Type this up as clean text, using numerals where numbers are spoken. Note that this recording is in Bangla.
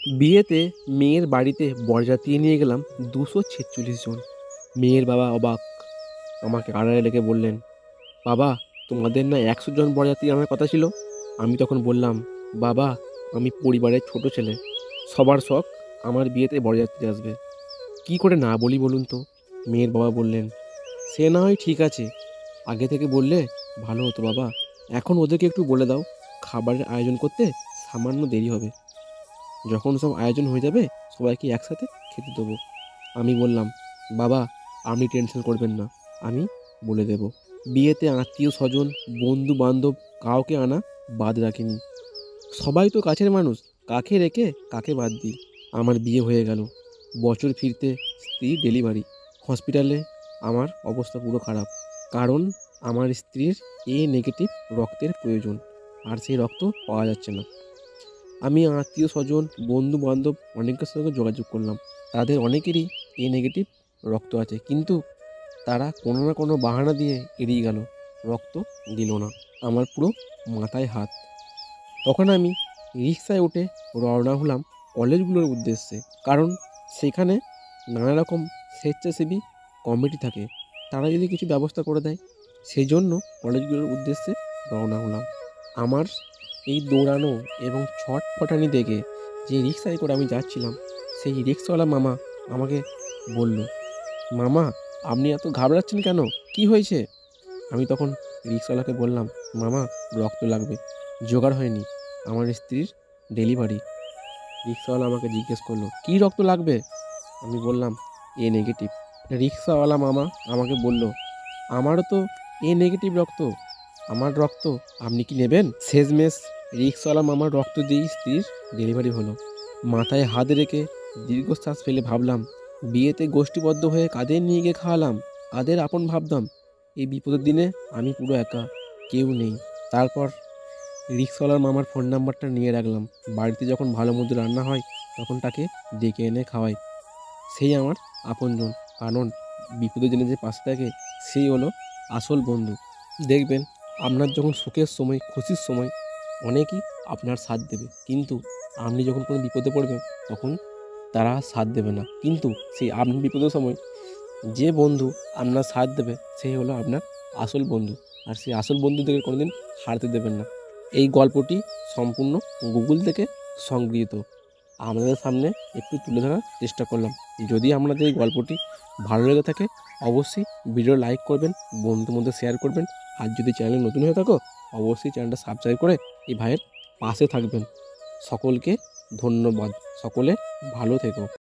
বিয়েতে মেয়ের বাড়িতে বরযাত্রী নিয়ে গেলাম 246 জন। মেয়ের বাবা অবাক, আমাকে আড়ালে রেখে বললেন, বাবা তোমাদের না 100 জন বরযাত্রী আমার কথা ছিল। আমি তখন বললাম, বাবা আমি পরিবারের ছোট ছেলে, সবার শখ আমার বিয়েতে বরযাত্রী আসবে, কি করে না বলি বলুন তো। মেয়ের বাবা বললেন, সে না হয় ঠিক আছে, আগে থেকে বললে ভালো হতো বাবা। এখন ওদেরকে একটু বলে দাও খাবারের আয়োজন করতে সামান্য দেরি হবে, যখন সব আয়োজন হয়ে যাবে সবাইকে একসাথে খেতে দেবো। আমি বললাম, বাবা আপনি টেনশন করবেন না, আমি বলে দেব। বিয়েতে আত্মীয় স্বজন বন্ধু বান্ধব কাউকে আনা বাদ রাখিনি। সবাই তো কাছের মানুষ, কাকে রেখে কাকে বাদ দিই। আমার বিয়ে হয়ে গেল, বছর ফিরতে স্ত্রীর ডেলিভারি। হসপিটালে আমার অবস্থা পুরো খারাপ, কারণ আমার স্ত্রীর এ নেগেটিভ রক্তের প্রয়োজন, আর সেই রক্ত পাওয়া যাচ্ছে না। আমি আত্মীয় স্বজন বন্ধু বান্ধব অনেকের সঙ্গে যোগাযোগ করলাম, তাদের অনেকেরই এ নেগেটিভ রক্ত আছে, কিন্তু তারা কোনো না কোনো বাহানা দিয়ে এড়িয়ে গেল, রক্ত দিল না। আমার পুরো মাথায় হাত। তখন আমি রিকশায় উঠে রওনা হলাম কলেজগুলোর উদ্দেশ্যে, কারণ সেখানে নানা রকম স্বেচ্ছাসেবী কমিটি থাকে, তারা যদি কিছু ব্যবস্থা করে দেয়, সেই জন্য কলেজগুলোর উদ্দেশ্যে রওনা হলাম। আমার এই দৌড়ানো এবং ছটফটানি দেখে যে রিকশায় করে আমি যাচ্ছিলাম, সেই রিকশাওয়ালা মামা আমাকে বলল, মামা আপনি এত ঘাবড়াচ্ছেন কেন, কি হয়েছে? আমি তখন রিকশাওয়ালাকে বললাম, মামা রক্ত লাগবে, জোগাড় হয়নি, আমার স্ত্রীর ডেলিভারি। রিকশাওয়ালা আমাকে জিজ্ঞেস করলো, কী রক্ত লাগবে? আমি বললাম, এ নেগেটিভ। রিকশাওয়ালা মামা আমাকে বলল, আমারও তো এ নেগেটিভ রক্ত, আমার রক্ত আপনি কি নেবেন? শেষমেশ রিকশাওয়ালা মামার রক্ত দিয়েই স্ত্রীর ডেলিভারি হলো। মাথায় হাত রেখে দীর্ঘশ্বাস ফেলে ভাবলাম, বিয়েতে গোষ্ঠীবদ্ধ হয়ে কাদের নিয়ে গিয়ে খাওয়ালাম, কাদের আপন ভাবতাম। এই বিপদের দিনে আমি পুরো একা, কেউ নেই। তারপর রিকশাওয়ালার মামার ফোন নাম্বারটা নিয়ে রাখলাম, বাড়িতে যখন ভালো মন্দ রান্না হয় তখন তাকে ডেকে এনে খাওয়াই। সেই আমার আপনজন, কারণ বিপদের দিনে যে পাশে থাকে সেই হলো আসল বন্ধু। দেখবেন আপনার যখন সুখের সময় খুশির সময় অনেকেই আপনার সাথ দেবে, কিন্তু আপনি যখন কোনো বিপদে পড়বেন তখন তারা সাথ দেবে না। কিন্তু সেই আপনি বিপদের সময় যে বন্ধু আপনার সাথ দেবে সেই হলো আপনার আসল বন্ধু, আর সেই আসল বন্ধুদেরকে কোনোদিন হারতে দেবেন না। এই গল্পটি সম্পূর্ণ গুগল থেকে সংগৃহীত, আপনাদের সামনে একটু তুলে ধরার চেষ্টা করলাম। যদি আপনাদের এই গল্পটি ভালো লেগে থাকে অবশ্যই ভিডিও লাইক করবেন, বন্ধুদের মধ্যে শেয়ার করবেন, আর যদি চ্যানেলে নতুন হয়ে থাকো অবশ্যই চ্যানেলটা সাবস্ক্রাইব করে এই ভাইয়ের পাশে থাকবেন। সকলকে ধন্যবাদ, সকলে ভালো থেকো।